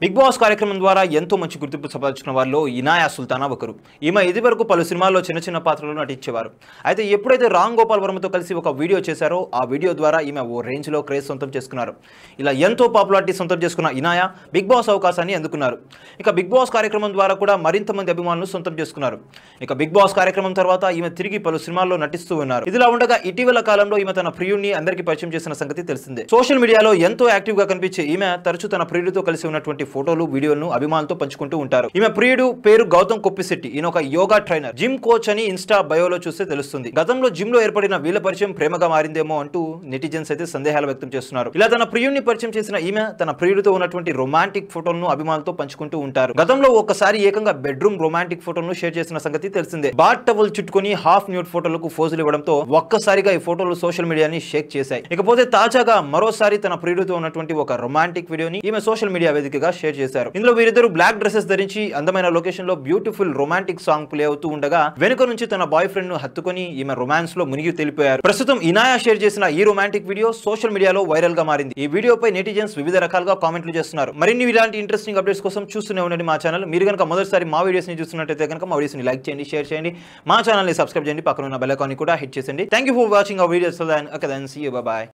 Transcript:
Big boss కార్యక్రమం ద్వారా ఎంతో మంచి గుర్తింపు సంపాదించుకున్న వారిలో ఇనాయా సుల్తానా ఒకరు. ఈమె ఇదివరకు పలు సినిమాల్లో చిన్న చిన్న పాత్రలు నటించేవారు. అయితే ఎప్పుడైతే రామ్ గోపాల్ వర్మతో కలిసి ఒక వీడియో చేశారో ఆ వీడియో ద్వారా ఈమె ఓ రేంజ్లో క్రేజ్ సొంతం చేసుకున్నారు. ఇలా ఎంతో పాపులారిటీ సొంతం చేసుకున్న ఇనాయా బిగ్ బాస్ అవకాశాన్ని అందుకున్నారు. ఇక బిగ్ బాస్ కార్యక్రమం ద్వారా కూడా మరింత మంది అభిమానులు సొంతం చేసుకున్నారు. ఇక బిగ్ బాస్ కార్యక్రమం తర్వాత ఈమె తిరిగి పలు సినిమాల్లో నటిస్తూ ఉన్నారు. ఇదిలా ఉండగా ఇటీవల కాలంలో ఈమె తన ప్రియుడిని అందరికీ పరిచయం చేసిన సంగతి తెలిసిందే. సోషల్ మీడియాలో ఎంతో యాక్టివ్ గా కనిపించే ఈమె తరచూ తన ప్రియుడితో కలిసి ఉన్నటువంటి ఫోటోలు వీడియోలను అభిమానులతో పంచుకుంటూ ఉంటారు. ఈమె ప్రియుడు పేరు గౌతమ్ కొప్పిశెట్టి. ఈయన ఒక యోగా ట్రైనర్, జిమ్ కోచ్ అని ఇన్స్టా బయోలో చూస్తే తెలుస్తుంది. గతంలో జిమ్ లో ఏర్పడిన వీళ్ళ పరిచయం ప్రేమగా మారిందేమో అంటూ నెటిజన్స్ అయితే సందేహాలు వ్యక్తం చేస్తున్నారు. ఇలా తన ప్రియుడిని పరిచయం చేసిన ఈమె తన ప్రియుడితో ఉన్నటువంటి రొమాంటిక్ ఫోటోలను అభిమానులతో పంచుకుంటూ ఉంటారు. గతంలో ఒకసారి ఏకంగా బెడ్రూమ్ రొమాంటిక్ ఫోటోలను షేర్ చేసిన సంగతి తెలిసిందే. బాత్ టవల్ చుట్టుకొని హాఫ్ న్యూడ్ ఫోటోలకు ఫోజులు ఇవ్వడంతో ఒక్కసారిగా ఈ ఫోటోలు సోషల్ మీడియాని షేక్ చేశాయి. ఇకపోతే తాజాగా మరోసారి తన ప్రియుడితో ఉన్నటువంటి ఒక రొమాంటిక్ వీడియోని ఈమె సోషల్ మీడియా వేదికగా షేర్ చేశారు. ఇందులో వీరిద్దరు బ్లాక్ డ్రెస్సెస్ ధరించి అందమైన లొకేషన్ లో బ్యూటిఫుల్ రొమాంటిక్ సాంగ్ ప్లే అవుతూ ఉండగా వెనుక నుంచి తన బాయ్ ఫ్రెండ్ ను హత్తుకొని ఈమె రొమాన్స్ లో మునిగి తెలిపారు. ప్రస్తుతం ఇనాయా షేర్ చేసిన ఈ రొమాంటిక్ వీడియో సోషల్ మీడియాలో వైరల్ గా మారింది. ఈ వీడియోపై నెటిజన్స్ వివిధ రకాలుగా కామెంట్లు చేస్తున్నారు. మరిన్ని ఇలాంటి ఇంట్రెస్టింగ్ అప్డేట్స్ కోసం చూస్తూనే ఉండండి మా ఛానల్. మీరు కనుక మొదటిసారి మా వీడియోస్ ని చూస్తున్నట్టయితే కనుక మా వీడియోస్ ని లైక్ చేయండి, షేర్ చేయండి, మా ఛానల్ ని సబ్స్క్రైబ్ చేయండి, పక్కన ఉన్న బెల్ ఐకాన్ ని కూడా హిట్ చేయండి. Thank you for watching our videos. Okay, then see you. Bye bye.